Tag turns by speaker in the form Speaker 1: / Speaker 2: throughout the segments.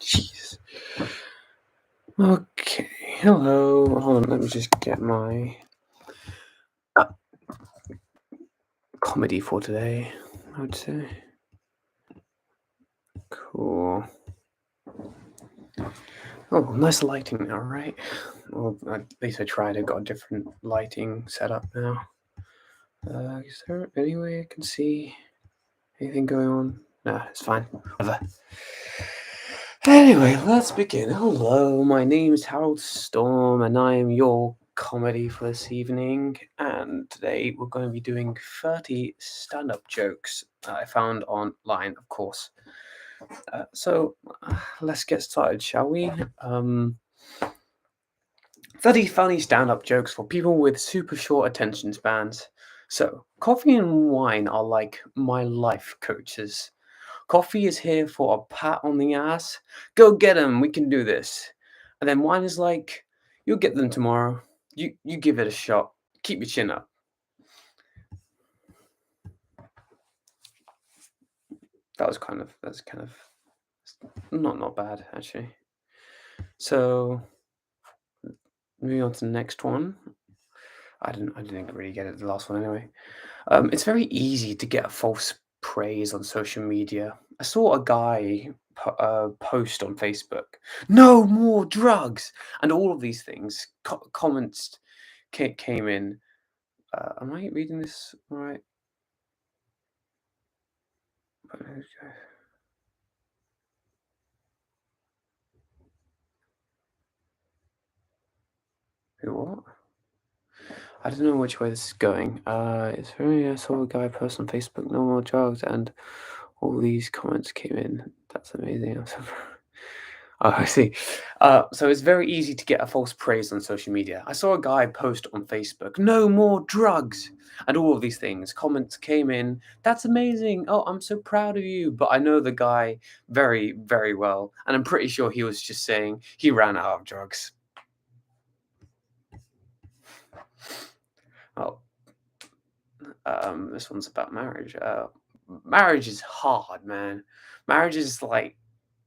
Speaker 1: Jeez. Okay. Hello. Hold on. Let me just get my comedy for today. I would say. Cool. Oh, nice lighting now, right? Well, at least I tried. I got a different lighting setup now. Is there any way I can see anything going on? Nah, it's fine. Whatever. Anyway, let's begin. Hello, my name is Harold Storm, and I am your comedy for this evening. And today we're going to be doing 30 stand-up jokes that I found online, of course. So let's get started, shall we? 30 funny stand-up jokes for people with super short attention spans. So, coffee and wine are like my life coaches. Coffee is here for a pat on the ass. Go get 'em, we can do this. And then wine is like, you'll get them tomorrow. You give it a shot. Keep your chin up. That's kind of not bad actually. So moving on to the next one. I didn't really get it the last one anyway. It's very easy to get false praise on social media. I saw a guy post on Facebook, "No more drugs," and all of these things. Comments came in. Am I reading this right? Who what? I don't know which way this is going. It's very. I saw a guy post on Facebook, "No more drugs," and all these comments came in. That's amazing. I'm so Oh, I see. So it's very easy to get a false praise on social media. I saw a guy post on Facebook, "No more drugs," and all of these things. Comments came in, "That's amazing. Oh, I'm so proud of you." But I know the guy very, very well, and I'm pretty sure he was just saying he ran out of drugs. Oh, this one's about marriage. Marriage is hard, man. Marriage is like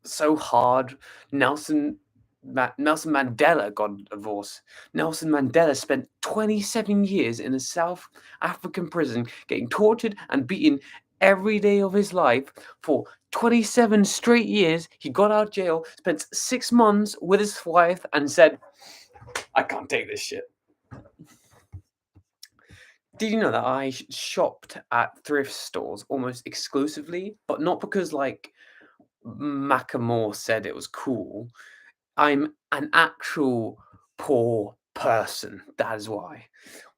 Speaker 1: so hard. Nelson Mandela got a divorce. Nelson Mandela spent 27 years in a South African prison getting tortured and beaten every day of his life for 27 straight years. He got out of jail, spent 6 months with his wife, and said, "I can't take this shit." Did you know that I shopped at thrift stores almost exclusively, but not because like Macklemore said it was cool. I'm an actual poor person. That is why.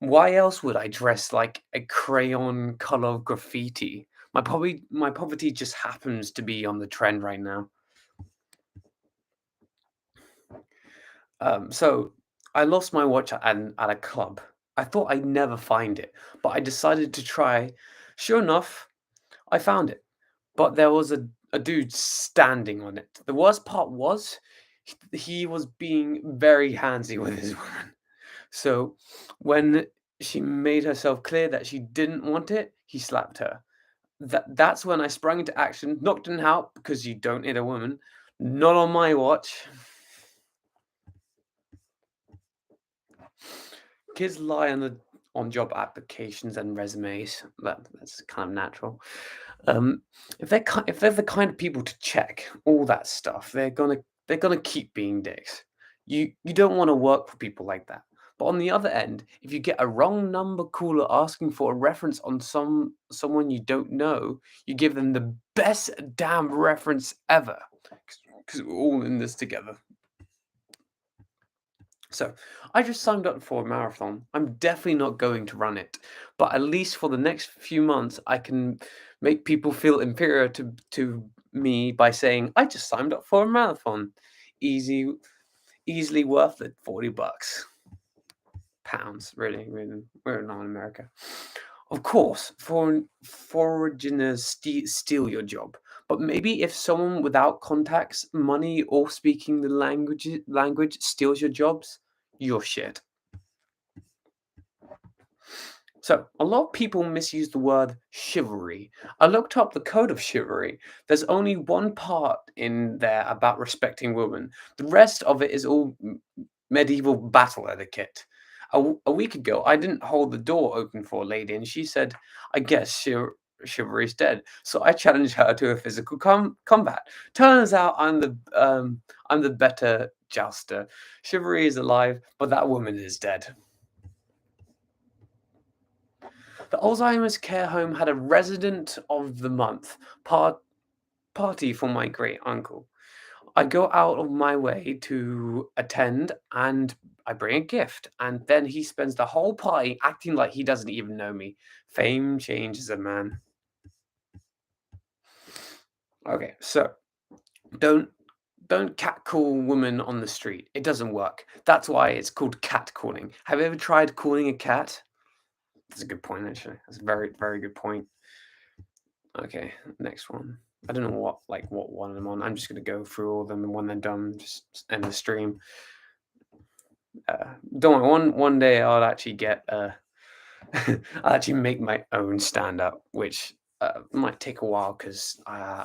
Speaker 1: Why else would I dress like a crayon color graffiti? My poverty just happens to be on the trend right now. So I lost my watch at a club. I thought I'd never find it, but I decided to try. Sure enough, I found it, but there was a dude standing on it. The worst part was he was being very handsy with his woman. So when she made herself clear that she didn't want it, he slapped her. That's when I sprang into action, knocked him out because you don't hit a woman. Not on my watch. Kids lie on job applications and resumes. That's kind of natural. If they're the kind of people to check all that stuff, they're gonna keep being dicks. You don't want to work for people like that. But on the other end, if you get a wrong number caller asking for a reference on someone you don't know, you give them the best damn reference ever. Because we're all in this together. So, I just signed up for a marathon. I'm definitely not going to run it, but at least for the next few months, I can make people feel inferior to me by saying I just signed up for a marathon. Easy, easily worth it. $40, pounds. Really, really. We're not in America. Of course, foreigners steal your job, but maybe if someone without contacts, money, or speaking the language steals your jobs, you're shit. So, a lot of people misuse the word chivalry. I looked up the code of chivalry. There's only one part in there about respecting women. The rest of it is all medieval battle etiquette. A week ago, I didn't hold the door open for a lady, and she said, "I guess chivalry's dead." So I challenged her to a physical combat. Turns out I'm the better jouster. Chivalry is alive, but that woman is dead. The Alzheimer's care home had a resident of the month party for my great uncle. I go out of my way to attend and I bring a gift. And then he spends the whole party acting like he doesn't even know me. Fame changes a man. Okay, so don't don't catcall women on the street. It doesn't work. That's why it's called catcalling. Have you ever tried calling a cat? That's a good point, actually. That's a very, very good point. Okay, next one. I don't know what one I'm on. I'm just gonna go through all of them, and when they're done, just end the stream. Don't worry, one day I'll actually get I'll actually make my own stand up, which might take a while because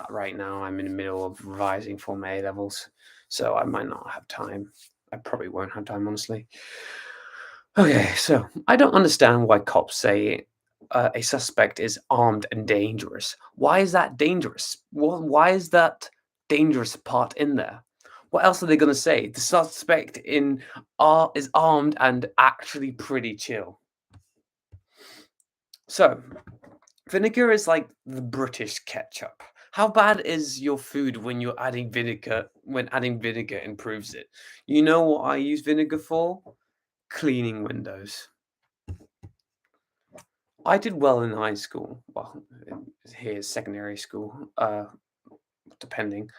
Speaker 1: right now I'm in the middle of revising for my A levels, so I might not have time. I probably won't have time, honestly. Okay, so I don't understand why cops say a suspect is armed and dangerous. Why is that dangerous? Why is that dangerous part in there? What else are they going to say? The suspect is armed and actually pretty chill. So vinegar is like the British ketchup. How bad is your food when you're adding vinegar? When adding vinegar improves it. You know what I use vinegar for? Cleaning windows. I did well in high school. Well, here's secondary school, depending.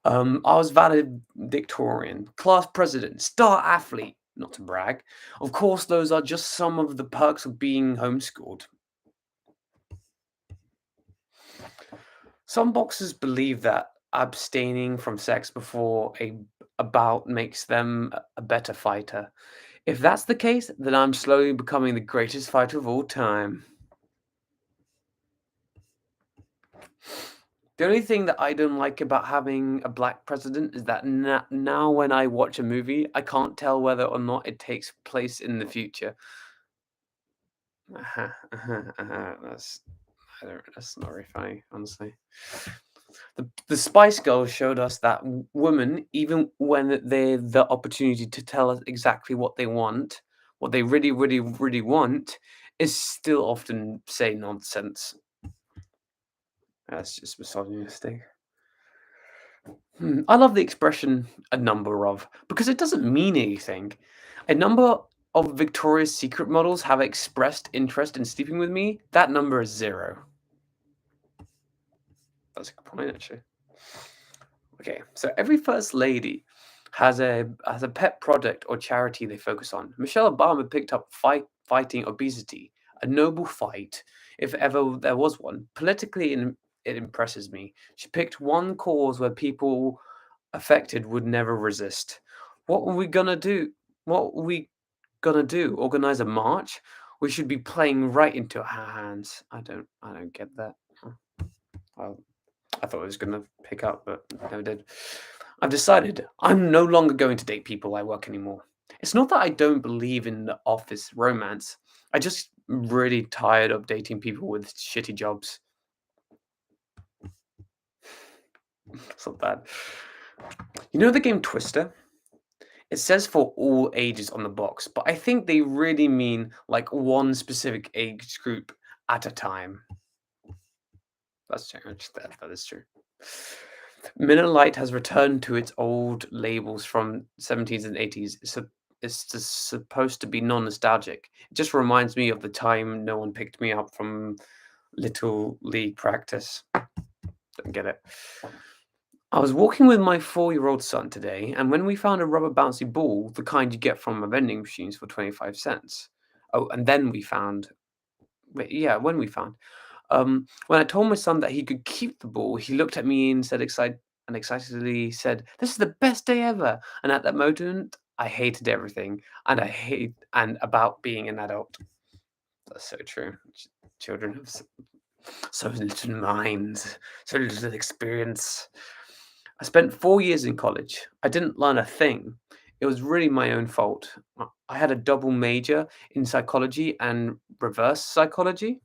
Speaker 1: I was valedictorian, class president, star athlete, not to brag. Of course, those are just some of the perks of being homeschooled. Some boxers believe that abstaining from sex before a bout makes them a better fighter. If that's the case, then I'm slowly becoming the greatest fighter of all time. The only thing that I don't like about having a black president is that now when I watch a movie, I can't tell whether or not it takes place in the future. That's that's not very funny, honestly. The Spice Girls showed us that women, even when they the opportunity to tell us exactly what they want, what they really, really, really want, is still often say nonsense. That's just misogynistic. I love the expression "a number of" because it doesn't mean anything. A number of Victoria's Secret models have expressed interest in sleeping with me. That number is 0. That's a good point, actually. Okay, so every first lady has a pet project or charity they focus on. Michelle Obama picked up fighting obesity, a noble fight, if ever there was one. Politically, it impresses me. She picked one cause where people affected would never resist. What are we gonna do? What are we gonna do? Organize a march? We should be playing right into her hands. I don't get that. Huh. Well, I thought it was gonna pick up, but never did. I've decided I'm no longer going to date people I work anymore. It's not that I don't believe in the office romance. I just really tired of dating people with shitty jobs. It's not bad. You know the game Twister? It says for all ages on the box, but I think they really mean like one specific age group at a time. That's true. That is true. Miller Lite has returned to its old labels from 70s and 80s. Supposed to be non-nostalgic. It just reminds me of the time no one picked me up from little league practice. Don't get it. I was walking with my 4-year-old son today, and when we found a rubber bouncy ball, the kind you get from a vending machines for 25 cents. Oh, and then we found, wait, yeah, when I told my son that he could keep the ball, he looked at me and excitedly said, "This is the best day ever." And at that moment, I hated everything, and I hate and about being an adult. That's so true. Children have so little minds, so little experience. I spent 4 years in college. I didn't learn a thing. It was really my own fault. I had a double major in psychology and reverse psychology.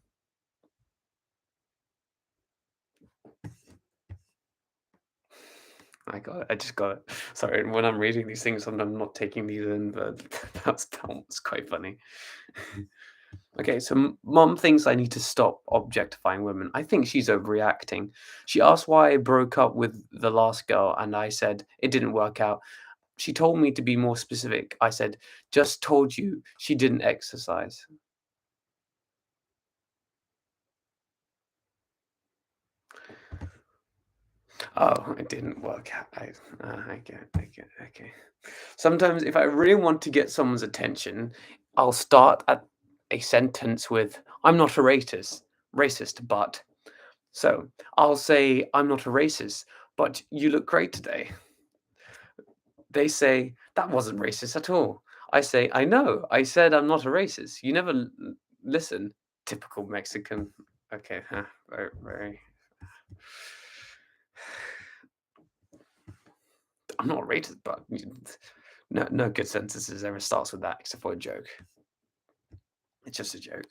Speaker 1: I got it. I just got it. Sorry, when I'm reading these things, sometimes I'm not taking these in, but that was quite funny. Okay, so mom thinks I need to stop objectifying women. I think she's overreacting. She asked why I broke up with the last girl, and I said it didn't work out. She told me to be more specific. I said, just told you she didn't exercise. Oh, it didn't work out. I get, okay. Sometimes, if I really want to get someone's attention, I'll start at a sentence with, I'm not a racist, but. So I'll say, I'm not a racist, but you look great today. They say, that wasn't racist at all. I say, I know, I said I'm not a racist. You never listen. Typical Mexican. Okay, very, very. I'm not a racist, but no good sentences ever starts with that except for a joke. It's just a joke.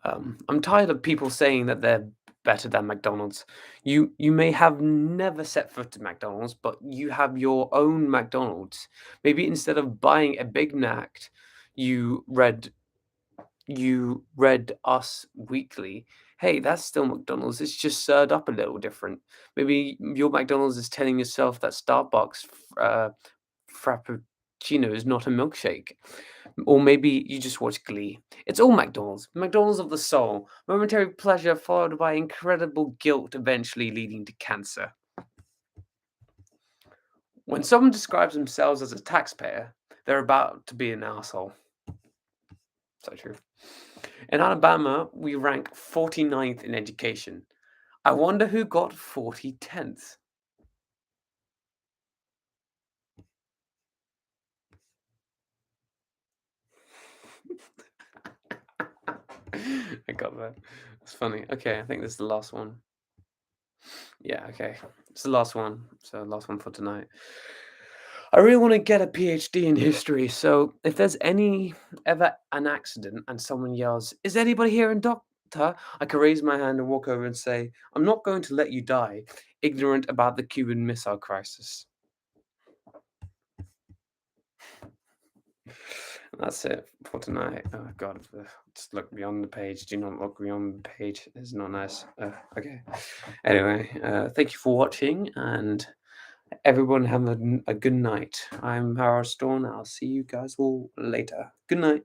Speaker 1: I'm tired of people saying that they're better than McDonald's. You may have never set foot in McDonald's, but you have your own McDonald's. Maybe instead of buying a Big Mac, you read you read Us Weekly. Hey, that's still McDonald's. It's just served up a little different. Maybe your McDonald's is telling yourself that Starbucks Frappuccino is not a milkshake. Or maybe you just watch Glee. It's all McDonald's. McDonald's of the soul. Momentary pleasure followed by incredible guilt, eventually leading to cancer. When someone describes themselves as a taxpayer, they're about to be an asshole. So true. In Alabama, we rank 49th in education. I wonder who got 40/10th. I got that. It's funny. Okay, I think this is the last one. Yeah, okay. It's the last one. So last one for tonight. I really want to get a PhD in history. So if there's any ever an accident and someone yells, "Is anybody here in doctor?" I can raise my hand and walk over and say, "I'm not going to let you die, ignorant about the Cuban Missile Crisis." That's it for tonight. Oh God, just look beyond the page. Do not look beyond the page. It's not nice. Okay. Anyway, thank you for watching, and everyone have a good night. I'm Howard Storm. I'll see you guys all later. Good night.